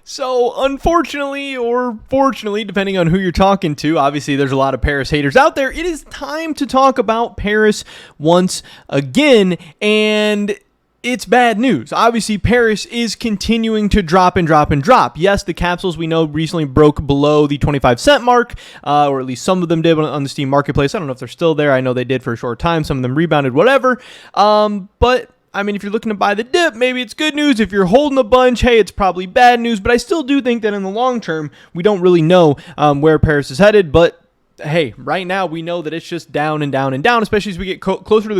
So, unfortunately, or fortunately, depending on who you're talking to, obviously there's a lot of Paris haters out there. It is time to talk about Paris once again, and it's bad news. Obviously, Paris is continuing to drop and drop and drop. Yes, the capsules we know recently broke below the 25-cent mark, or at least some of them did on the Steam Marketplace. I don't know if they're still there. I know they did for a short time. Some of them rebounded, whatever. But I mean, if you're looking to buy the dip, maybe it's good news. If you're holding a bunch, hey, it's probably bad news. But I still do think that in the long term, we don't really know where Paris is headed. But hey, right now we know that it's just down and down and down, especially as we get closer to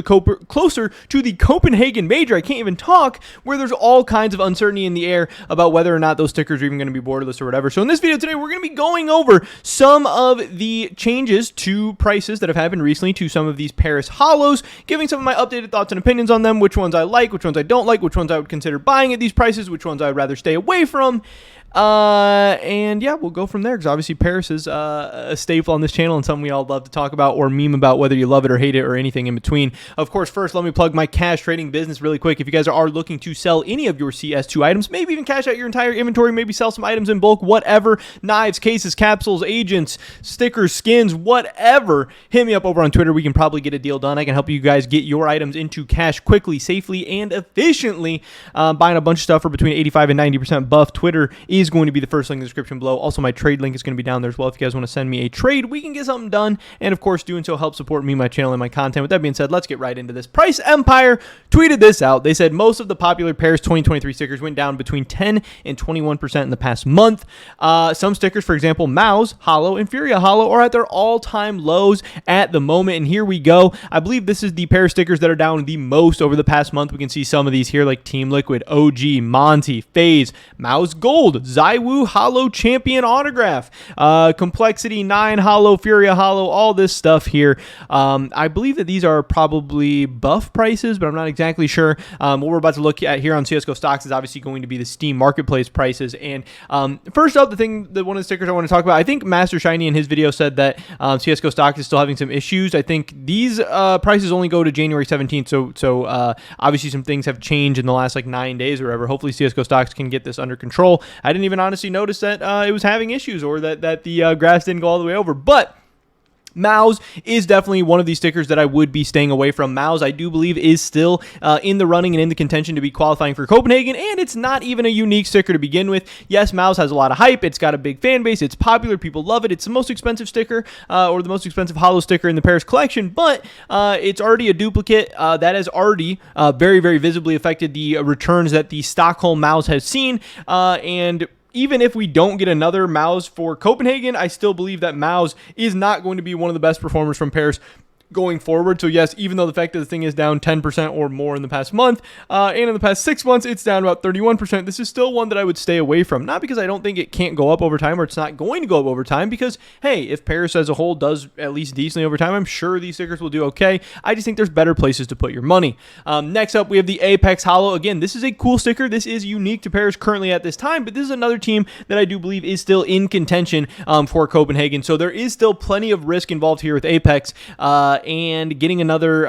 the Copenhagen Major. I can't even talk, where there's all kinds of uncertainty in the air about whether or not those stickers are even going to be borderless or whatever. So in this video today, we're going to be going over some of the changes to prices that have happened recently to some of these Paris Hollows, giving some of my updated thoughts and opinions on them, which ones I like, which ones I don't like, which ones I would consider buying at these prices, which ones I would rather stay away from. And yeah, we'll go from there, because obviously Paris is a staple on this channel and something we all love to talk about or meme about, whether you love it or hate it or anything in between. Of course, first, let me plug my cash trading business really quick. If you guys are looking to sell any of your CS2 items, maybe even cash out your entire inventory, maybe sell some items in bulk, whatever, knives, cases, capsules, agents, stickers, skins, whatever, hit me up over on Twitter. We can probably get a deal done. I can help you guys get your items into cash quickly, safely, and efficiently. Buying a bunch of stuff for between 85 and 90% buff. Twitter is going to be the first link in the description below. Also, my trade link is going to be down there as well. If you guys want to send me a trade, we can get something done. And of course, doing so helps support me, my channel, and my content. With that being said, let's get right into this. Price Empire tweeted this out. They said most of the popular Paris 2023 stickers went down between 10 and 21% in the past month. Some stickers, for example, Mao's Hollow and Furia Hollow, are at their all-time lows at the moment. And here we go. I believe this is the Paris stickers that are down the most over the past month. We can see some of these here, like Team Liquid, OG, Monty, FaZe, Mao's Gold, Zywoo Hollow Champion Autograph, Complexity 9 Hollow, Furia Hollow, all this stuff here. I believe that these are probably buff prices, but I'm not exactly sure. What we're about to look at here on CSGO Stocks is obviously going to be the Steam Marketplace prices. And first up, one of the stickers I want to talk about, I think Master Shiny in his video said that CSGO Stocks is still having some issues. I think these prices only go to January 17th, so obviously some things have changed in the last like 9 days or whatever. Hopefully CSGO Stocks can get this under control. I didn't even honestly notice that it was having issues, or that the graphs didn't go all the way over, but Mao's is definitely one of these stickers that I would be staying away from. Mao's, I do believe, is still in the running and in the contention to be qualifying for Copenhagen, and it's not even a unique sticker to begin with. Yes, Mao's has a lot of hype. It's got a big fan base. It's popular. People love it. It's the most expensive sticker, or the most expensive hollow sticker in the Paris collection, but it's already a duplicate that has already very, very visibly affected the returns that the Stockholm Mao's has seen, and even if we don't get another Mao's for Copenhagen, I still believe that Mao's is not going to be one of the best performers from Paris going forward. So yes, even though the fact that the thing is down 10% or more in the past month, and in the past 6 months, it's down about 31%, this is still one that I would stay away from. Not because I don't think it can't go up over time, or it's not going to go up over time, because, hey, if Paris as a whole does at least decently over time, I'm sure these stickers will do okay. I just think there's better places to put your money. Next up, we have the Apex Hollow. Again, this is a cool sticker. This is unique to Paris currently at this time, but this is another team that I do believe is still in contention for Copenhagen. So there is still plenty of risk involved here with Apex, and getting another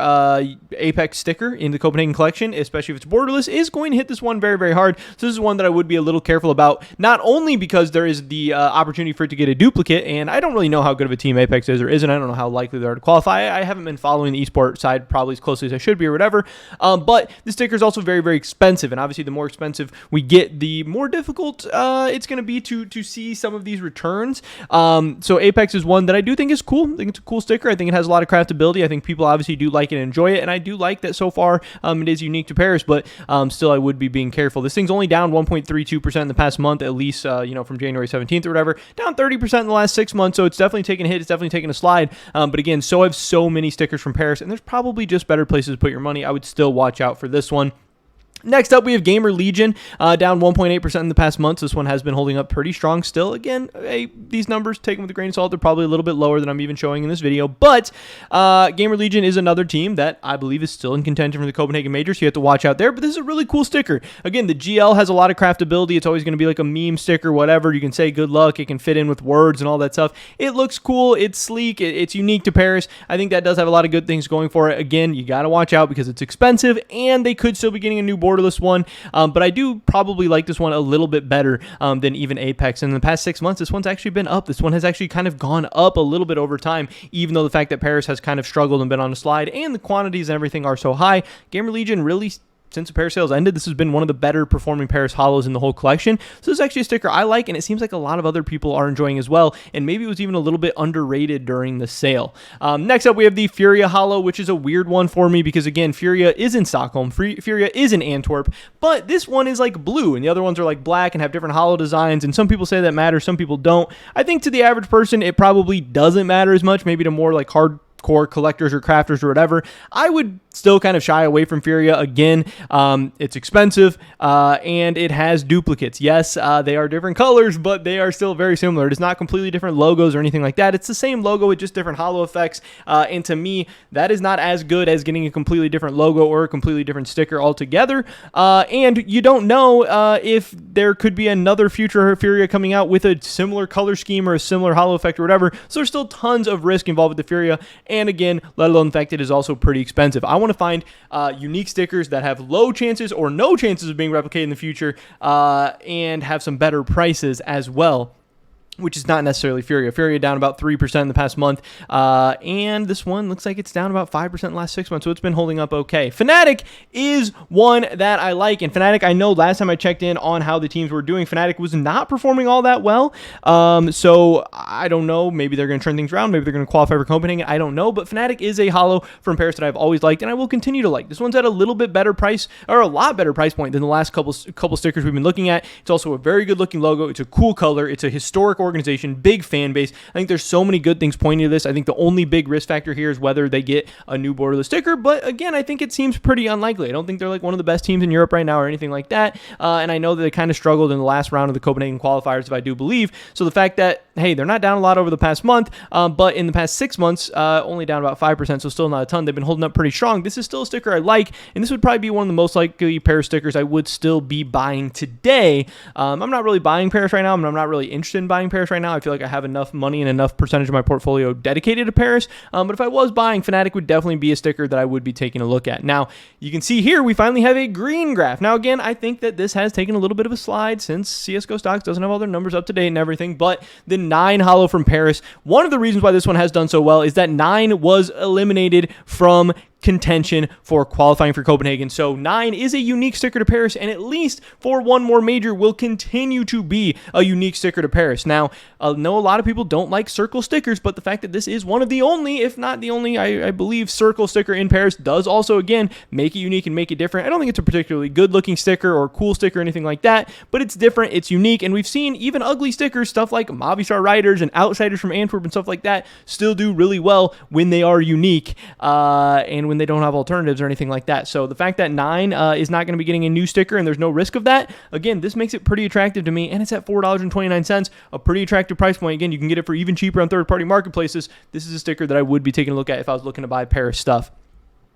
Apex sticker in the Copenhagen collection, especially if it's borderless, is going to hit this one very, very hard. So this is one that I would be a little careful about, not only because there is the opportunity for it to get a duplicate, and I don't really know how good of a team Apex is or isn't. I don't know how likely they are to qualify. I haven't been following the esports side probably as closely as I should be or whatever, but the sticker is also very, very expensive, and obviously the more expensive we get, the more difficult it's going to be to see some of these returns. So Apex is one that I do think is cool. I think it's a cool sticker. I think it has a lot of craftability. I think people obviously do like it and enjoy it, and I do like that so far it is unique to Paris, but still I would be being careful. This thing's only down 1.32% in the past month, at least from January 17th or whatever, down 30% in the last 6 months, so it's definitely taken a hit, it's definitely taken a slide, but again, so have so many stickers from Paris, and there's probably just better places to put your money. I would still watch out for this one. Next up, we have Gamer Legion, down 1.8% in the past month. So this one has been holding up pretty strong still. Again, these numbers, take them with a grain of salt. They're probably a little bit lower than I'm even showing in this video. But Gamer Legion is another team that I believe is still in contention for the Copenhagen Major, so you have to watch out there. But this is a really cool sticker. Again, the GL has a lot of craftability. It's always going to be like a meme sticker, whatever. You can say good luck. It can fit in with words and all that stuff. It looks cool. It's sleek. It's unique to Paris. I think that does have a lot of good things going for it. Again, you got to watch out because it's expensive, and they could still be getting a new board borderless one, but I do probably like this one a little bit better than even Apex. And in the past 6 months, this one's actually been up. This one has actually kind of gone up a little bit over time, even though the fact that Paris has kind of struggled and been on a slide and the quantities and everything are so high. Gamer Legion really, since the Paris sales ended, this has been one of the better performing Paris Hollows in the whole collection. So this is actually a sticker I like, and it seems like a lot of other people are enjoying as well, and maybe it was even a little bit underrated during the sale. Next up, we have the Furia Hollow, which is a weird one for me because, again, Furia is in Stockholm, Furia is in Antwerp, but this one is like blue, and the other ones are like black and have different hollow designs, and some people say that matters, some people don't. I think to the average person, it probably doesn't matter as much, maybe to more like hardcore collectors or crafters or whatever. I would still kind of shy away from Furia. Again, it's expensive, and it has duplicates. Yes, they are different colors, but they are still very similar. It is not completely different logos or anything like that. It's the same logo with just different hollow effects, and to me, that is not as good as getting a completely different logo or a completely different sticker altogether, and you don't know if there could be another future Furia coming out with a similar color scheme or a similar hollow effect or whatever, so there's still tons of risk involved with the Furia, and again, let alone the fact that it is also pretty expensive. I want to find unique stickers that have low chances or no chances of being replicated in the future, and have some better prices as well, which is not necessarily Furia. Furia down about 3% in the past month, and this one looks like it's down about 5% in the last 6 months, so it's been holding up okay. Fnatic is one that I like, and Fnatic, I know last time I checked in on how the teams were doing, Fnatic was not performing all that well, so I don't know, maybe they're going to turn things around, maybe they're going to qualify for Copenhagen, I don't know, but Fnatic is a hollow from Paris that I've always liked, and I will continue to like. This one's at a little bit better price, or a lot better price point than the last couple stickers we've been looking at. It's also a very good looking logo, it's a cool color, it's a historic organization, big fan base. I think there's so many good things pointing to this. I think the only big risk factor here is whether they get a new borderless sticker, but again, I think it seems pretty unlikely. I don't think they're like one of the best teams in Europe right now or anything like that, and I know that they kind of struggled in the last round of the Copenhagen qualifiers, if I do believe. So the fact that, hey, they're not down a lot over the past month, but in the past 6 months, only down about 5%, so still not a ton. They've been holding up pretty strong. This is still a sticker I like, and this would probably be one of the most likely Paris stickers I would still be buying today. I'm not really buying Paris right now, and I'm not really interested in buying Paris right now. I feel like I have enough money and enough percentage of my portfolio dedicated to Paris, but if I was buying, Fnatic would definitely be a sticker that I would be taking a look at. Now, you can see here we finally have a green graph. Now, again, I think that this has taken a little bit of a slide since CSGO Stocks doesn't have all their numbers up to date and everything, but the 9 hollow from Paris, one of the reasons why this one has done so well is that 9 was eliminated from contention for qualifying for Copenhagen. So 9 is a unique sticker to Paris, and at least for one more major will continue to be a unique sticker to Paris. Now, I know a lot of people don't like circle stickers, but the fact that this is one of the only, if not the only, I believe, circle sticker in Paris does also, again, make it unique and make it different. I don't think it's a particularly good looking sticker or cool sticker or anything like that, but it's different, it's unique, and we've seen even ugly stickers, stuff like Movistar Riders and Outsiders from Antwerp and stuff like that, still do really well when they are unique, and when they don't have alternatives or anything like that. So the fact that 9 is not going to be getting a new sticker and there's no risk of that, again, this makes it pretty attractive to me, and it's at $4.29, a pretty attractive price point. Again, you can get it for even cheaper on third-party marketplaces. This is a sticker that I would be taking a look at if I was looking to buy Paris stuff.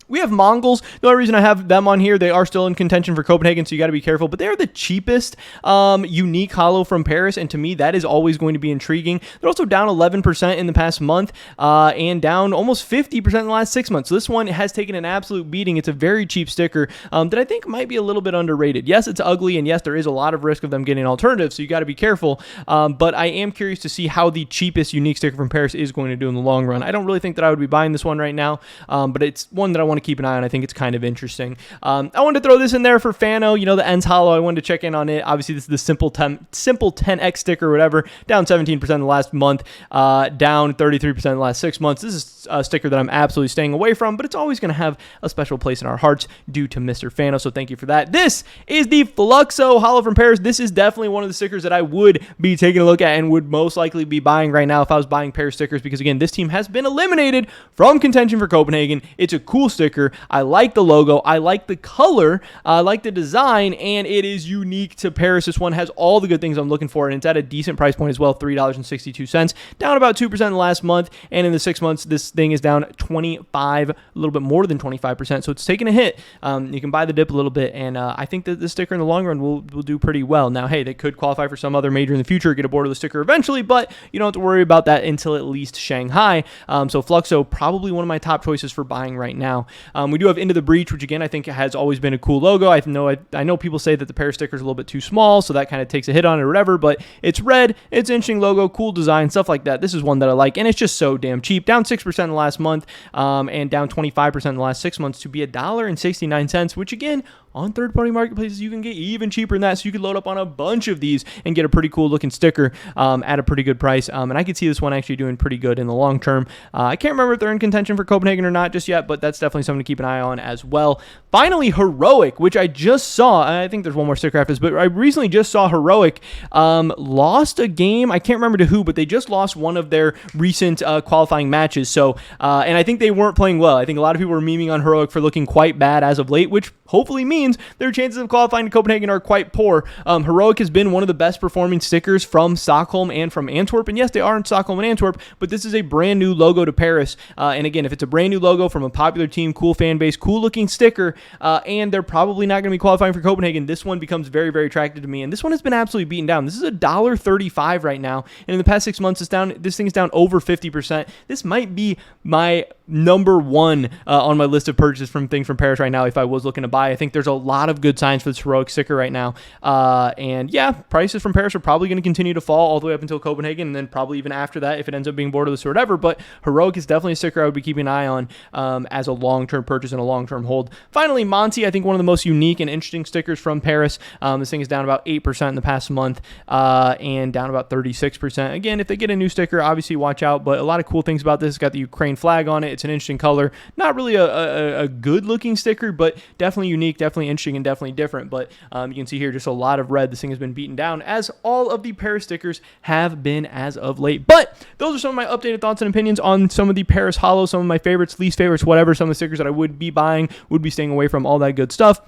We have Mongols. The only reason I have them on here, they are still in contention for Copenhagen, so you got to be careful. But they are the cheapest unique hollow from Paris, and to me, that is always going to be intriguing. They're also down 11% in the past month, and down almost 50% in the last 6 months. So this one has taken an absolute beating. It's a very cheap sticker that I think might be a little bit underrated. Yes, it's ugly, and yes, there is a lot of risk of them getting alternatives, so you got to be careful. But I am curious to see how the cheapest unique sticker from Paris is going to do in the long run. I don't really think that I would be buying this one right now, but it's one that I want to keep an eye on. I think it's kind of interesting. I wanted to throw this in there for Fano, the Ends Hollow. I wanted to check in on it. Obviously, this is the simple 10X sticker or whatever, down 17% in the last month, down 33% in the last 6 months. This is a sticker that I'm absolutely staying away from, but it's always going to have a special place in our hearts due to Mr. Fano, so thank you for that. This is the Fluxo Hollow from Paris. This is definitely one of the stickers that I would be taking a look at and would most likely be buying right now if I was buying Paris stickers, because again, this team has been eliminated from contention for Copenhagen. It's a cool sticker. I like the logo. I like the color. I like the design, and it is unique to Paris. This one has all the good things I'm looking for, and it's at a decent price point as well, $3.62, down about 2% in the last month, and in the 6 months, this thing is down 25, a little bit more than 25%, so it's taking a hit. You can buy the dip a little bit, and I think that this sticker in the long run will do pretty well. Now, hey, they could qualify for some other major in the future, get a borderless sticker eventually, but you don't have to worry about that until at least Shanghai. So Fluxo, probably one of my top choices for buying right now. We do have Into the Breach, which again I think has always been a cool logo. I know people say that the Paris sticker is a little bit too small, so that kind of takes a hit on it or whatever, but it's red, it's an interesting logo, cool design, stuff like that. This is one that I like, and it's just so damn cheap. Down 6% in the last month, and down 25% in the last 6 months to be $1.69, which again, on third-party marketplaces, you can get even cheaper than that, so you could load up on a bunch of these and get a pretty cool-looking sticker at a pretty good price, and I could see this one actually doing pretty good in the long term. I can't remember if they're in contention for Copenhagen or not just yet, but that's definitely something to keep an eye on as well. Finally, Heroic, which I just saw. I think there's one more sticker after this, but I recently just saw Heroic lost a game. I can't remember to who, but they just lost one of their recent qualifying matches, so, and I think they weren't playing well. I think a lot of people were memeing on Heroic for looking quite bad as of late, which hopefully means their chances of qualifying to Copenhagen are quite poor. Heroic has been one of the best performing stickers from Stockholm and from Antwerp, and yes, they are in Stockholm and Antwerp, but this is a brand new logo to Paris, and again, if it's a brand new logo from a popular team, cool fan base, cool looking sticker, and they're probably not going to be qualifying for Copenhagen, this one becomes very, very attractive to me, and this one has been absolutely beaten down. This is $1.35 right now, and in the past 6 months, this thing is down over 50%. This might be my number one on my list of purchases from things from Paris right now if I was looking to buy. I think there's a lot of good signs for this Heroic sticker right now, and yeah, prices from Paris are probably going to continue to fall all the way up until Copenhagen, and then probably even after that if it ends up being borderless or whatever, but Heroic is definitely a sticker I would be keeping an eye on as a long-term purchase and a long-term hold. Finally, Monty, I think one of the most unique and interesting stickers from Paris. This thing is down about 8% in the past month, and down about 36%. Again, if they get a new sticker, obviously watch out, but a lot of cool things about this. It's got the Ukraine flag on it. It's an interesting color. Not really a good-looking sticker, but definitely unique, definitely interesting, and definitely different. But you can see here just a lot of red. This thing has been beaten down, as all of the Paris stickers have been as of late. But those are some of my updated thoughts and opinions on some of the Paris Hollows, some of my favorites, least favorites, whatever, some of the stickers that I would be buying, would be staying away from, all that good stuff.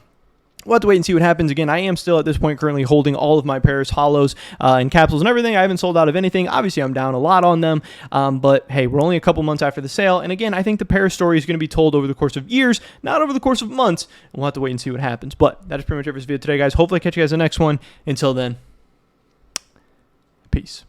We'll have to wait and see what happens. Again, I am still at this point currently holding all of my Paris Hollows and capsules and everything. I haven't sold out of anything. Obviously, I'm down a lot on them, but hey, we're only a couple months after the sale. And again, I think the Paris story is going to be told over the course of years, not over the course of months. We'll have to wait and see what happens. But that is pretty much it for this video today, guys. Hopefully I catch you guys in the next one. Until then, peace.